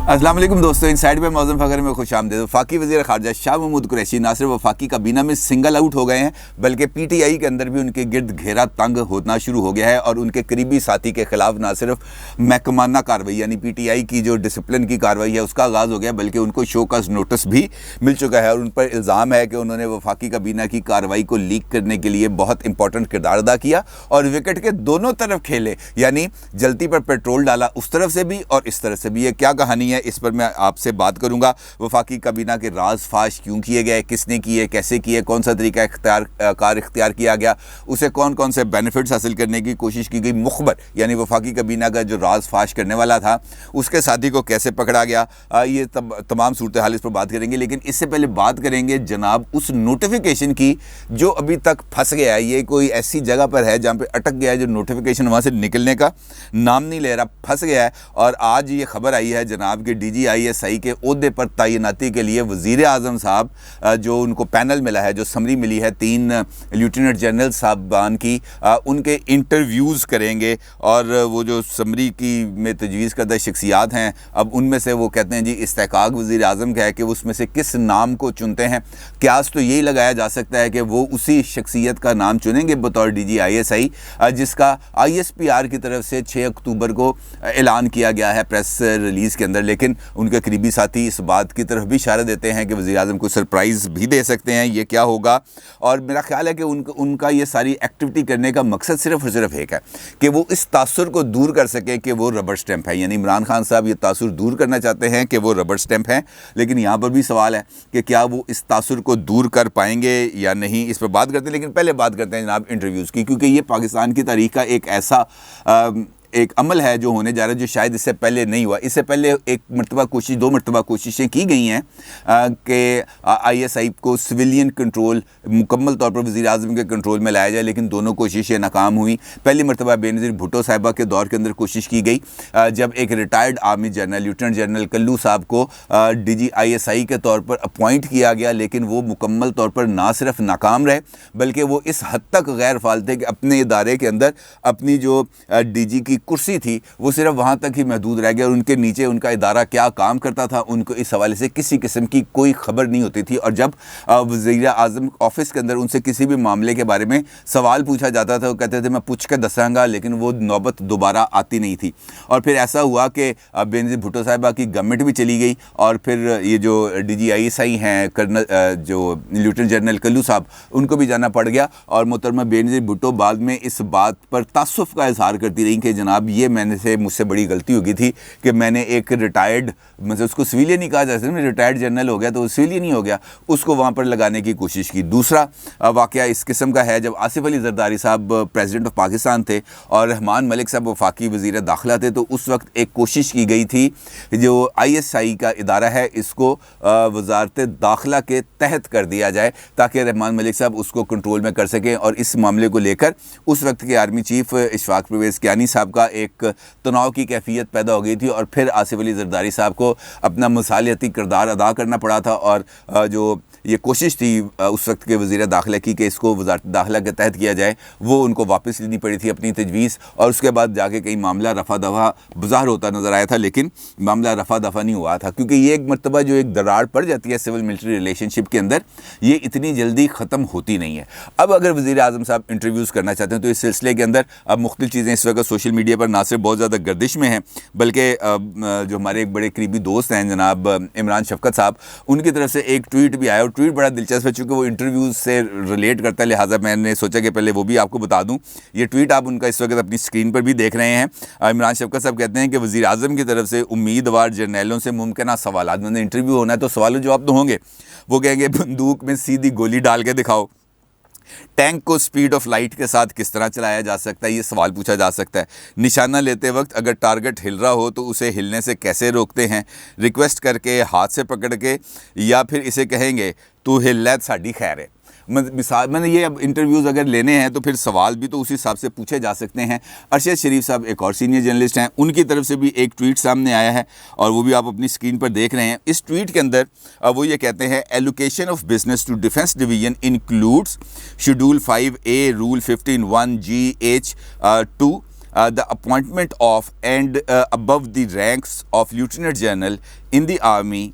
السلام علیکم دوستوں، انسائڈ پہ معظم فخر میں خوش آمدید۔ وفاقی وزیر خارجہ شاہ محمود قریشی نہ صرف وفاقی کابینہ میں سنگل آؤٹ ہو گئے ہیں بلکہ پی ٹی آئی کے اندر بھی ان کے گرد گھیرا تنگ ہونا شروع ہو گیا ہے، اور ان کے قریبی ساتھی کے خلاف نہ صرف محکمانہ کارروائی یعنی پی ٹی آئی کی جو ڈسپلن کی کارروائی ہے اس کا آغاز ہو گیا، بلکہ ان کو شو کاز نوٹس بھی مل چکا ہے، اور ان پر الزام ہے کہ انہوں نے وفاقی کابینہ کی کارروائی کو لیک کرنے کے لیے بہت امپورٹنٹ کردار ادا کیا اور وکٹ کے دونوں طرف کھیلے، یعنی جلتی پر پیٹرول ڈالا اس طرف سے بھی اور اس طرف سے بھی۔ یہ کیا کہانی ہے اس پر میں آپ سے بات کروں گا۔ وفاقی کابینہ کے راز فاش کیوں کیے گئے، کس نے کیے، کیسے کیے، کون سا طریقہ کار اختیار کیا گیا، اسے کون کون سے بینیفٹس حاصل کرنے کی کوشش کی گئی، مخبر یعنی وفاقی کابینہ کا جو راز فاش کرنے والا تھا اس کے ساتھی کو کیسے پکڑا گیا، یہ تمام صورتحال اس پر بات کریں گے۔ لیکن اس سے پہلے بات کریں گے جناب اس نوٹیفیکیشن کی جو ابھی تک پھنس گیا ہے۔ یہ کوئی ایسی جگہ پر ہے جہاں پہ اٹک گیا ہے، جو نوٹیفیکیشن وہاں سے نکلنے کا نام نہیں لے رہا، پھنس گیا ہے۔ اور آج یہ خبر آئی ہے جناب کہ D G I S I کے عہدے پر تعیناتی کے لیے وزیر اعظم صاحب جو ان کو پینل ملا ہے، جو سمری ملی ہے 3 لیفٹیننٹ جنرل صاحبان کی، ان کے انٹرویوز کریں گے، اور وہ جو سمری کی میں تجویز کردہ شخصیات ہیں اب ان میں سے وہ کہتے ہیں جی استحقاق وزیر اعظم کا ہے کہ وہ اس میں سے کس نام کو چنتے ہیں۔ قیاس تو یہی لگایا جا سکتا ہے کہ وہ اسی شخصیت کا نام چنیں گے بطور D G I S I, جس کا آئی ایس پی آر کی طرف سے 6 اکتوبر کو اعلان کیا گیا ہے پریس ریلیز کے اندر۔ لیکن ان کے قریبی ساتھی اس بات کی طرف بھی اشارہ دیتے ہیں کہ وزیر اعظم کو سرپرائز بھی دے سکتے ہیں، یہ کیا ہوگا۔ اور میرا خیال ہے کہ ان کا یہ ساری ایکٹیویٹی کرنے کا مقصد صرف اور صرف ایک ہے کہ وہ اس تاثر کو دور کر سکیں کہ وہ ربڑ سٹیمپ ہے، یعنی عمران خان صاحب یہ تاثر دور کرنا چاہتے ہیں کہ وہ ربڑ سٹیمپ ہیں۔ لیکن یہاں پر بھی سوال ہے کہ کیا وہ اس تاثر کو دور کر پائیں گے یا نہیں، اس پر بات کرتے ہیں۔ لیکن پہلے بات کرتے ہیں جناب انٹرویوز کی، کیونکہ یہ پاکستان کی تاریخ کا ایک ایسا ایک عمل ہے جو ہونے جا رہا ہے جو شاید اس سے پہلے نہیں ہوا۔ اس سے پہلے دو مرتبہ کوششیں کی گئی ہیں کہ آئی ایس آئی کو سویلین کنٹرول مکمل طور پر وزیر اعظم کے کنٹرول میں لایا جائے، لیکن دونوں کوششیں ناکام ہوئیں۔ پہلی مرتبہ بینظیر بھٹو صاحبہ کے دور کے اندر کوشش کی گئی، جب ایک retired army general lieutenant general کلو صاحب کو D G I S I کے طور پر اپوائنٹ کیا گیا، لیکن وہ مکمل طور پر نہ صرف ناکام رہے بلکہ وہ اس حد تک غیر فعال تھے کہ اپنے ادارے کے اندر اپنی جو ڈی جی کی کرسی تھی وہ صرف وہاں تک ہی محدود رہ گیا، اور ان کے نیچے ان کا ادارہ کیا کام کرتا تھا ان کو اس حوالے سے کسی قسم کی کوئی خبر نہیں ہوتی تھی۔ اور جب وزیر اعظم آفس کے اندر ان سے کسی بھی معاملے کے بارے میں سوال پوچھا جاتا تھا وہ کہتے تھے میں پوچھ کے دساں گا، لیکن وہ نوبت دوبارہ آتی نہیں تھی۔ اور پھر ایسا ہوا کہ بینظیر بھٹو صاحبہ کی گورنمنٹ بھی چلی گئی، اور پھر یہ جو D G I S I ہیں جو لیفٹیننٹ جنرل کلو صاحب ان کو بھی جانا پڑ گیا، اور محترمہ بینظیر بھٹو بعد میں اس بات پر تاسف کا اظہار کرتی رہی کہ جناب یہ مجھ سے بڑی غلطی ہو گئی تھی کہ میں نے ایک ریٹائرڈ، مطلب اس کو سویلین نہیں کہا جا سکتا، ریٹائرڈ جنرل ہو گیا تو وہ سویلین ہی ہو گیا، اس کو وہاں پر لگانے کی کوشش کی۔ دوسرا واقعہ اس قسم کا ہے جب آصف علی زرداری صاحب پریزیڈنٹ آف پاکستان تھے اور رحمان ملک صاحب وفاقی وزیر داخلہ تھے، تو اس وقت ایک کوشش کی گئی تھی جو آئی ایس آئی کا ادارہ ہے اس کو وزارت داخلہ کے تحت کر دیا جائے تاکہ رحمان ملک صاحب اس کو کنٹرول میں کر سکیں، اور اس معاملے کو لے کر اس وقت کے آرمی چیف اشفاق پرویز کیانی صاحب کا ایک تناؤ کی کیفیت پیدا ہو گئی تھی، اور پھر آصف علی زرداری صاحب کو اپنا مصالحتی کردار ادا کرنا پڑا تھا، اور جو یہ کوشش تھی اس وقت کے وزیر داخلہ کی کہ اس کو وزارت داخلہ کے تحت کیا جائے وہ ان کو واپس لینی پڑی تھی اپنی تجویز، اور اس کے بعد جا کے کئی معاملہ رفع دفع بظاہر ہوتا نظر آیا تھا، لیکن معاملہ رفع دفع نہیں ہوا تھا، کیونکہ یہ ایک مرتبہ جو ایک دراڑ پڑ جاتی ہے سول ملٹری ریلیشن شپ کے اندر یہ اتنی جلدی ختم ہوتی نہیں ہے۔ اب اگر وزیر اعظم صاحب انٹرویوز کرنا چاہتے ہیں تو اس سلسلے کے اندر اب مختلف چیزیں اس وقت سوشل میڈیا پر نہ صرف بہت زیادہ گردش میں ہیں بلکہ جو ہمارے ایک بڑے قریبی دوست ہیں جناب عمران شفقت صاحب، ان کی طرف سے ایک ٹویٹ بھی آیا، اور ٹویٹ بڑا دلچسپ ہے چونکہ وہ انٹرویوز سے ریلیٹ کرتا ہے، لہٰذا میں نے سوچا کہ پہلے وہ بھی آپ کو بتا دوں۔ یہ ٹویٹ آپ ان کا اس وقت اپنی اسکرین پر بھی دیکھ رہے ہیں۔ عمران شفقت صاحب کہتے ہیں کہ وزیر اعظم کی طرف سے امیدوار جرنیلوں سے ممکنہ سوالات، میں نے انٹرویو ہونا ہے تو سوال و جواب تو ہوں گے، وہ کہیں گے بندوق میں سیدھی گولی ڈال کے دکھاؤ، ٹینک کو سپیڈ آف لائٹ کے ساتھ کس طرح چلایا جا سکتا ہے، یہ سوال پوچھا جا سکتا ہے۔ نشانہ لیتے وقت اگر ٹارگٹ ہل رہا ہو تو اسے ہلنے سے کیسے روکتے ہیں، ریکویسٹ کر کے، ہاتھ سے پکڑ کے، یا پھر اسے کہیں گے تو ہل لے ساڈی خیر ہے۔ مثال میں نے یہ اب انٹرویوز اگر لینے ہیں تو پھر سوال بھی تو اسی حساب سے پوچھے جا سکتے ہیں۔ ارشد شریف صاحب ایک اور سینئر جرنلسٹ ہیں، ان کی طرف سے بھی ایک ٹویٹ سامنے آیا ہے اور وہ بھی آپ اپنی اسکرین پر دیکھ رہے ہیں۔ اس ٹویٹ کے اندر وہ یہ کہتے ہیں allocation of business to defence division includes schedule 5A rule 15(1)GH2 the appointment of and above the ranks of lieutenant general in the army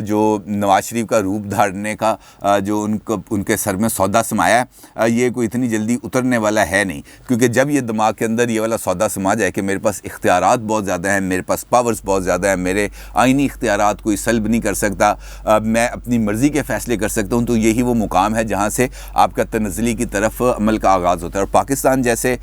جو نواز شریف کا روپ دھارنے کا جو ان کے سر میں سودا سمایا ہے، یہ کوئی اتنی جلدی اترنے والا ہے نہیں، کیونکہ جب یہ دماغ کے اندر یہ والا سودا سما جائے کہ میرے پاس اختیارات بہت زیادہ ہیں، میرے پاس پاورز بہت زیادہ ہیں، میرے آئینی اختیارات کوئی سلب نہیں کر سکتا، میں اپنی مرضی کے فیصلے کر سکتا ہوں، تو یہی وہ مقام ہے جہاں سے آپ کا تنزلی کی طرف عمل کا آغاز ہوتا ہے۔ اور پاکستان جیسے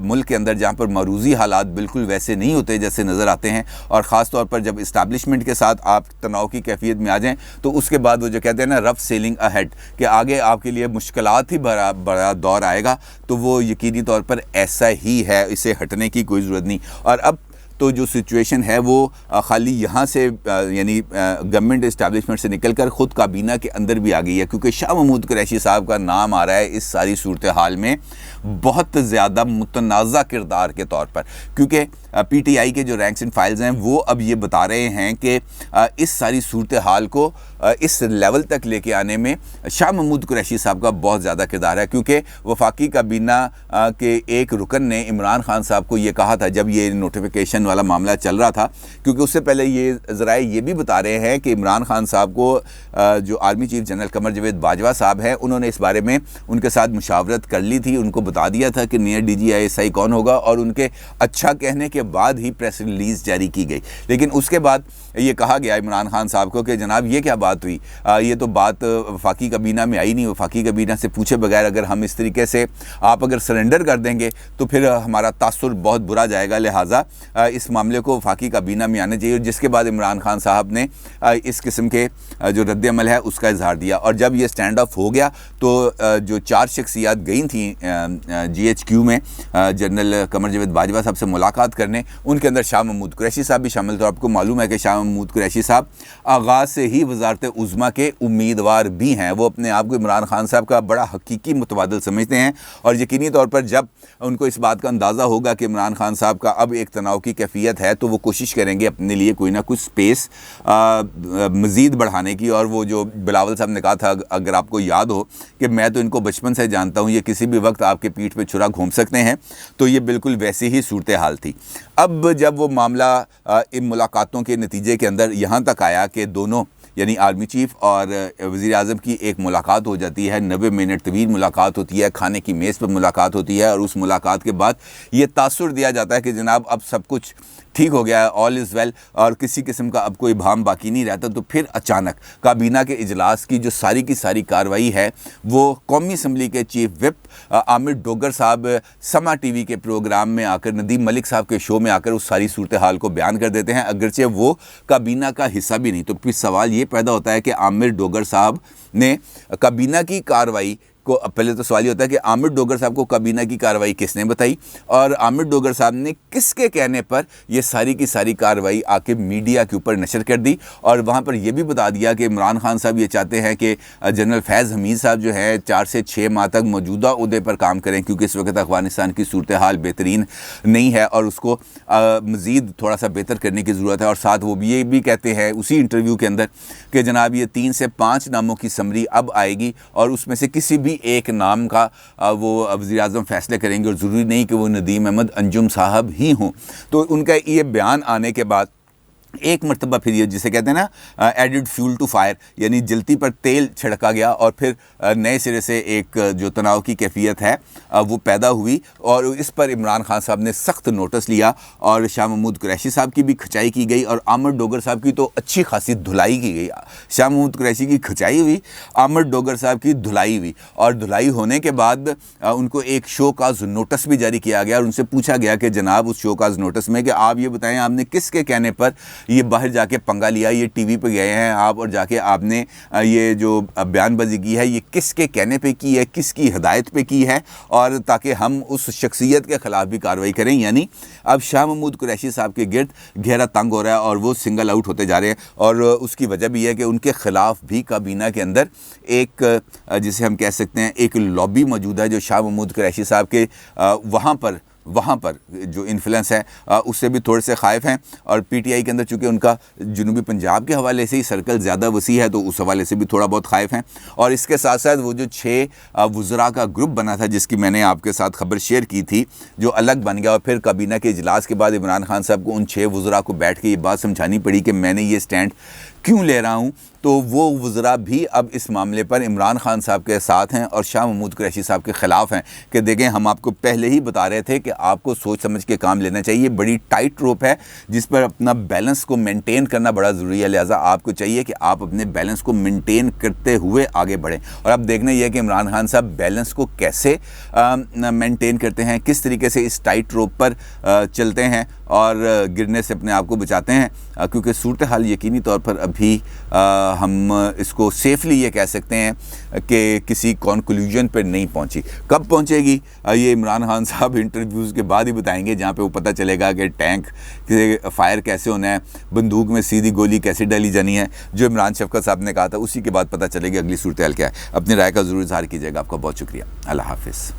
ملک کے اندر جہاں پر معروضی حالات بالکل ویسے نہیں ہوتے جیسے نظر آتے ہیں، اور خاص طور پر جب اسٹیبلشمنٹ کے ساتھ آپ تناؤ کی کیفیت میں آ جائیں، تو اس کے بعد وہ جو کہتے ہیں نا رف سیلنگ اہیڈ، کہ آگے آپ کے لیے مشکلات ہی بڑا دور آئے گا، تو وہ یقینی طور پر ایسا ہی ہے، اسے ہٹنے کی کوئی ضرورت نہیں۔ اور اب تو جو سچویشن ہے وہ خالی یہاں سے یعنی گورنمنٹ اسٹیبلشمنٹ سے نکل کر خود کابینہ کے اندر بھی آ گئی ہے، کیونکہ شاہ محمود قریشی صاحب کا نام آ رہا ہے اس ساری صورتحال میں بہت زیادہ متنازع کردار کے طور پر، کیونکہ پی ٹی آئی کے جو رینکس اینڈ فائلز ہیں وہ اب یہ بتا رہے ہیں کہ اس ساری صورتحال کو اس لیول تک لے کے آنے میں شاہ محمود قریشی صاحب کا بہت زیادہ کردار ہے، کیونکہ وفاقی کابینہ کے ایک رکن نے عمران خان صاحب کو یہ کہا تھا جب یہ نوٹیفیکیشن والا معاملہ چل رہا تھا، کیونکہ اس سے پہلے یہ ذرائع یہ بھی بتا رہے ہیں کہ عمران خان صاحب کو جو army chief general Qamar Javed Bajwa صاحب ہیں انہوں نے اس بارے میں ان کے ساتھ مشاورت کر لی تھی، ان کو بتا دیا تھا کہ نیا D G I S I کون ہوگا، اور ان کے اچھا کہنے کے بعد ہی پریس ریلیز جاری کی گئی۔ لیکن اس کے بعد یہ کہا گیا عمران خان صاحب کو کہ جناب یہ کیا بات ہوئی، یہ تو بات وفاقی کابینہ میں آئی نہیں، وفاقی کابینہ سے پوچھے بغیر اگر ہم اس طریقے سے آپ اگر سرنڈر کر دیں گے تو پھر ہمارا تاثر بہت برا جائے گا، لہٰذا اس معاملے کو وفاقی کابینہ میں آنا چاہیے۔ اور جس کے بعد عمران خان صاحب نے اس قسم کے جو رد عمل ہے اس کا اظہار دیا، اور جب یہ سٹینڈ آف ہو گیا تو جو 4 شخصیات گئی تھیں جی ایچ کیو میں جنرل قمر جاوید باجوہ صاحب سے ملاقات کرنے، ان کے اندر شاہ محمود قریشی صاحب بھی شامل تھے۔ آپ کو معلوم ہے کہ شاہ محمود قریشی صاحب آغاز سے ہی وزارت عظمیٰ کے امیدوار بھی ہیں، وہ اپنے آپ کو عمران خان صاحب کا بڑا حقیقی متبادل سمجھتے ہیں، اور یقینی طور پر جب ان کو اس بات کا اندازہ ہوگا کہ عمران خان صاحب کا اب ایک تناؤ کی کیفیت ہے تو وہ کوشش کریں گے اپنے لیے کوئی نہ کچھ سپیس مزید بڑھانے کی۔ اور وہ جو بلاول صاحب نے کہا تھا، اگر آپ کو یاد ہو کہ میں تو ان کو بچپن سے جانتا ہوں، یہ کسی بھی وقت آپ کے پیٹھ پہ چھرا گھوم سکتے ہیں، تو یہ بالکل ویسی ہی صورتحال تھی۔ اب جب وہ معاملہ ان ملاقاتوں کے نتیجے کے اندر یہاں تک آیا کہ دونوں یعنی آرمی چیف اور وزیر اعظم کی ایک ملاقات ہو جاتی ہے، 90 منٹ طویل ملاقات ہوتی ہے، کھانے کی میز پر ملاقات ہوتی ہے، اور اس ملاقات کے بعد یہ تاثر دیا جاتا ہے کہ جناب اب سب کچھ ٹھیک ہو گیا ہے، آل از ویل، اور کسی قسم کا اب کوئی ابہام باقی نہیں رہتا، تو پھر اچانک کابینہ کے اجلاس کی جو ساری کی ساری کارروائی ہے وہ قومی اسمبلی کے چیف وپ عامر ڈوگر صاحب سما ٹی وی کے پروگرام میں آ کر، ندیم ملک صاحب کے شو میں آ کر اس ساری صورتحال کو بیان کر دیتے ہیں، اگرچہ وہ کابینہ کا حصہ بھی نہیں۔ تو پھر سوال یہ پیدا ہوتا ہے کہ عامر ڈوگر صاحب نے کابینہ کی کارروائی کو، پہلے تو سوال یہ ہوتا ہے کہ عامر ڈوگر صاحب کو کابینہ کی کارروائی کس نے بتائی، اور عامر ڈوگر صاحب نے کس کے کہنے پر یہ ساری کی ساری کارروائی آ کے میڈیا کے اوپر نشر کر دی، اور وہاں پر یہ بھی بتا دیا کہ عمران خان صاحب یہ چاہتے ہیں کہ جنرل فیض حمید صاحب جو ہے 4 سے 6 ماہ تک موجودہ عہدے پر کام کریں، کیونکہ اس وقت افغانستان کی صورتحال بہترین نہیں ہے اور اس کو مزید تھوڑا سا بہتر کرنے کی ضرورت ہے۔ اور ساتھ وہ بھی یہ بھی کہتے ہیں اسی انٹرویو کے اندر کہ جناب یہ 3 سے 5 ناموں کی سمری اب آئے گی، اور اس میں سے کسی بھی ایک نام کا وہ وزیر اعظم فیصلے کریں گے، اور ضروری نہیں کہ وہ ندیم احمد انجم صاحب ہی ہوں۔ تو ان کا یہ بیان آنے کے بعد ایک مرتبہ پھر یہ جسے کہتے ہیں نا ایڈڈ فیول ٹو فائر، یعنی جلتی پر تیل چھڑکا گیا، اور پھر نئے سرے سے ایک جو تناؤ کی کیفیت ہے وہ پیدا ہوئی، اور اس پر عمران خان صاحب نے سخت نوٹس لیا، اور شاہ محمود قریشی صاحب کی بھی کھچائی کی گئی، اور عامر ڈوگر صاحب کی تو اچھی خاصی دھلائی کی گئی۔ شاہ محمود قریشی کی کھچائی ہوئی، عامر ڈوگر صاحب کی دھلائی ہوئی، اور دھلائی ہونے کے بعد ان کو ایک شو کاز نوٹس بھی جاری کیا گیا، اور ان سے پوچھا گیا کہ جناب اس شو کاز نوٹس میں کہ آپ یہ بتائیں آپ نے کس کے کہنے پر یہ باہر جا کے پنگا لیا، یہ ٹی وی پہ گئے ہیں آپ اور جا کے آپ نے یہ جو بیان بازی کی ہے یہ کس کے کہنے پہ کی ہے، کس کی ہدایت پہ کی ہے، اور تاکہ ہم اس شخصیت کے خلاف بھی کارروائی کریں۔ یعنی اب شاہ محمود قریشی صاحب کے گرد گھیرا تنگ ہو رہا ہے، اور وہ سنگل آؤٹ ہوتے جا رہے ہیں، اور اس کی وجہ بھی ہے کہ ان کے خلاف بھی کابینہ کے اندر ایک جسے ہم کہہ سکتے ہیں ایک لابی موجود ہے جو شاہ محمود قریشی صاحب کے وہاں پر وہاں پر جو انفلوئنس ہے اس سے بھی تھوڑے سے خائف ہیں، اور پی ٹی آئی کے اندر چونکہ ان کا جنوبی پنجاب کے حوالے سے ہی سرکل زیادہ وسیع ہے تو اس حوالے سے بھی تھوڑا بہت خائف ہیں۔ اور اس کے ساتھ ساتھ وہ جو 6 وزراء کا گروپ بنا تھا جس کی میں نے آپ کے ساتھ خبر شیئر کی تھی، جو الگ بن گیا، اور پھر کابینہ کے اجلاس کے بعد عمران خان صاحب کو ان 6 وزراء کو بیٹھ کے یہ بات سمجھانی پڑی کہ میں نے یہ سٹینڈ کیوں لے رہا ہوں، تو وہ وزراء بھی اب اس معاملے پر عمران خان صاحب کے ساتھ ہیں اور شاہ محمود قریشی صاحب کے خلاف ہیں کہ دیکھیں ہم آپ کو پہلے ہی بتا رہے تھے کہ آپ کو سوچ سمجھ کے کام لینا چاہیے، یہ بڑی ٹائٹ روپ ہے جس پر اپنا بیلنس کو مینٹین کرنا بڑا ضروری ہے، لہٰذا آپ کو چاہیے کہ آپ اپنے بیلنس کو مینٹین کرتے ہوئے آگے بڑھیں۔ اور اب دیکھنا یہ ہے کہ عمران خان صاحب بیلنس کو کیسے مینٹین کرتے ہیں، کس طریقے سے اس ٹائٹ روپ پر چلتے ہیں اور گرنے سے اپنے آپ کو بچاتے ہیں، کیونکہ صورتحال یقینی طور پر ابھی ہم اس کو سیفلی یہ کہہ سکتے ہیں کہ کسی کنکلوژن پر نہیں پہنچی۔ کب پہنچے گی یہ عمران خان صاحب انٹرویوز کے بعد ہی بتائیں گے، جہاں پہ وہ پتہ چلے گا کہ ٹینک فائر کیسے ہونا ہے، بندوق میں سیدھی گولی کیسے ڈالی جانی ہے، جو عمران شفقت صاحب نے کہا تھا، اسی کے بعد پتہ چلے گی اگلی صورتحال کیا ہے۔ اپنی رائے کا ضرور اظہار کیجیے گا۔ آپ کا بہت شکریہ۔ اللہ حافظ۔